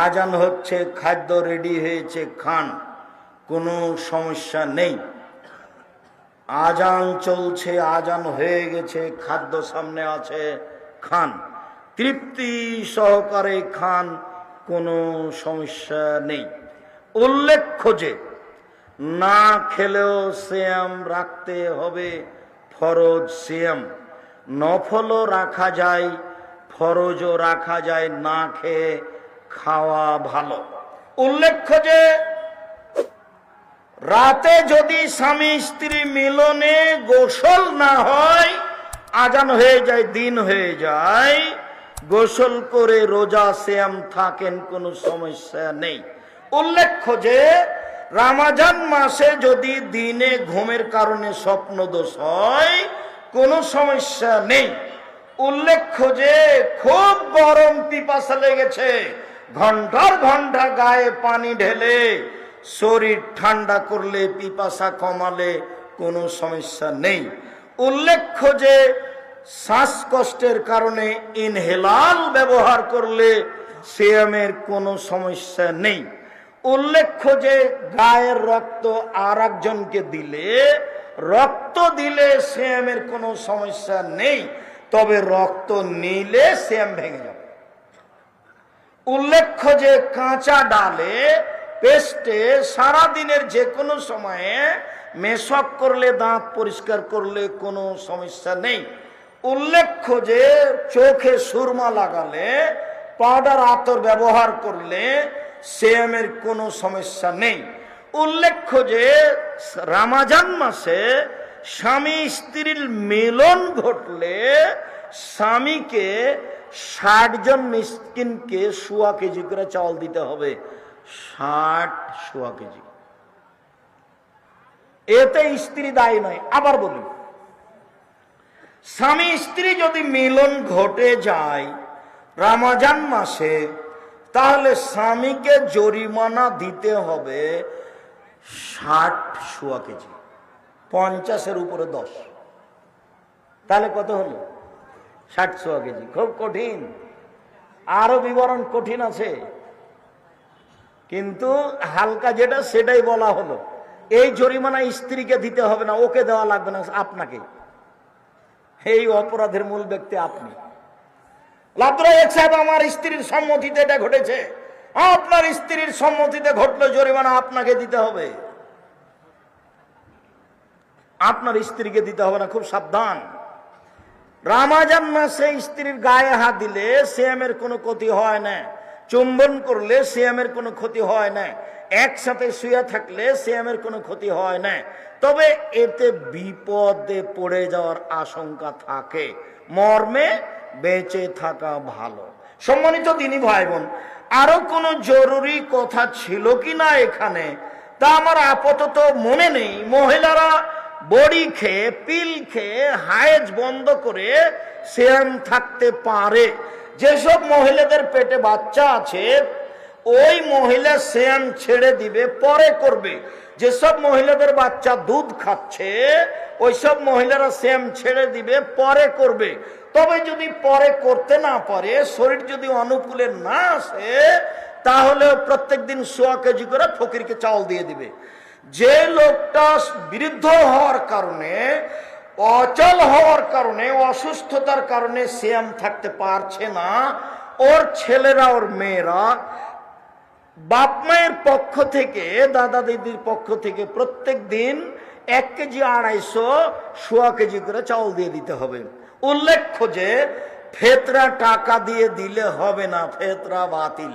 আজান হচ্ছে, খাদ্য রেডি হয়েছে, খান, কোনো সমস্যা নেই। আজান চলছে, আজান হয়ে গেছে, খাদ্য সামনে আছে, খান, তৃপ্তি সহকারে খান, কোনো সমস্যা নেই। উল্লেখ্য যে না খেলেও সিয়াম রাখতে হবে, ফরজ সিয়াম। নফলও রাখা যায়, ফরজও রাখা যায়, না খেয়ে খাওয়া ভালো। উল্লেখ্য যে রাতে যদি স্বামী স্ত্রী মিলনে গোসল না হয়, আজান হয়ে যায়, দিন হয়ে যায়, গোসল করে রোজা সিয়াম থাকেন, কোনো সমস্যা নেই। উল্লেখ্য যে রমজান মাসে যদি দিনে ঘুমের কারণে স্বপ্নদোষ হয়, কোনো সমস্যা নেই। উল্লেখ্য যে খুব গরম, পিপাসা লেগেছে, ঘন্টার ঘন্টা গায়ে পানি ঢেলে শরীর ঠান্ডা করলে, পিপাসা কমালে কোনো সমস্যা নেই। উল্লেখ্য যে শ্বাসকষ্টের কারণে ইনহেলার ব্যবহার করলে সিয়ামের কোনো সমস্যা নেই। উল্লেখ্য যে গায়ের রক্ত আর একজনকে দিলে, রক্ত দিলে সিয়ামের কোনো সমস্যা নেই, তবে রক্ত নিলে সিয়াম ভেঙে যাবে। উল্লেখ্য যে কাঁচা ডালে, পেস্টে সারাদিনের যে কোনো সময়ে মেশক করলে, দাঁত পরিষ্কার করলে কোনো সমস্যা নেই। উল্লেখ্য যে চোখে সুরমা লাগালে, পাউডার আতর ব্যবহার করলে সিয়ামের কোনো সমস্যা নেই। উল্লেখ্য যে রমজান মাসে স্বামী স্ত্রীর মিলন ঘটলে স্বামীকে 60 জন মিসকিনকে 1.25 কেজি করে চাউল দিতে হবে। 1.25 কেজি। এতে স্ত্রী দায়ী নয়। আবার বলি, স্বামী স্ত্রী যদি মিলন ঘটে যায় রমজান মাসে, তাহলে স্বামীকে জরিমানা দিতে হবে 60 কেজি, 50-এর উপরে 10, তাহলে কত হলো? 60 কেজি। খুব কঠিন, আরো বিবরণ কঠিন আছে, কিন্তু হালকা যেটা সেটাই বলা হলো। এই জরিমানা স্ত্রীকে দিতে হবে না, ওকে দেওয়া লাগবে না, আপনাকে। এই অপরাধের মূল ব্যক্তি আপনি। সাহেব, আমার স্ত্রীর সম্মতিতে এটা ঘটেছে। আপনার স্ত্রীর সম্মতিতে ঘটলে জরিমানা আপনাকে দিতে হবে, আপনার স্ত্রীকে দিতে হবে না। খুব সাবধান। রমজান মাসে স্ত্রীর গায়ে হাত দিলে সিয়ামের কোনো ক্ষতি হয় না, চুম্বন করলে সিয়ামের কোনো ক্ষতি হয় না, একসাথে শুয়ে থাকলে সিয়ামের কোনো ক্ষতি হয় না, তবে এতে বিপদে পড়ে যাওয়ার আশঙ্কা থাকে, মর্মে বেঁচে থাকা ভালো। সম্মানিত দিনী ভাই বোন, আরো কোনো জরুরি কথা ছিল কিনা এখানে তা আমার আপাতত মনে নেই। মহিলারা বড়ি খেয়ে, পিল খেয়ে হায়েজ বন্ধ করে সিয়াম থাকতে পারে। যেসব মহিলাদের পেটে বাচ্চা আছে ওই মহিলা সিয়াম ছেড়ে দিবে, পরে করবে। যেসব মহিলাদের বাচ্চা দুধ খাচ্ছে ওইসব মহিলারা সিয়াম ছেড়ে দিবে, পরে করবে। তবে যদি পরে করতে না পারে, শরীর যদি অনুকূলে না আসে, তাহলে প্রত্যেকদিন 1.25 কেজি করে ফকিরকে চাউল দিয়ে দিবে। যে লোকটা বৃদ্ধ হওয়ার কারণে, অচল হওয়ার কারণে, অসুস্থতার কারণে সিয়াম থাকতে পারছে না, ওর ছেলেরা, ওর মেয়েরা বাপ মায়ের পক্ষ থেকে, দাদা দিদির পক্ষ থেকে প্রত্যেক দিন 1 কেজি 250, 1.25 কেজি করে চাউল দিয়ে দিতে হবে। উল্লেখ্য যে ফেতরা টাকা দিয়ে দিলে হবে না, ফেতরা বাতিল।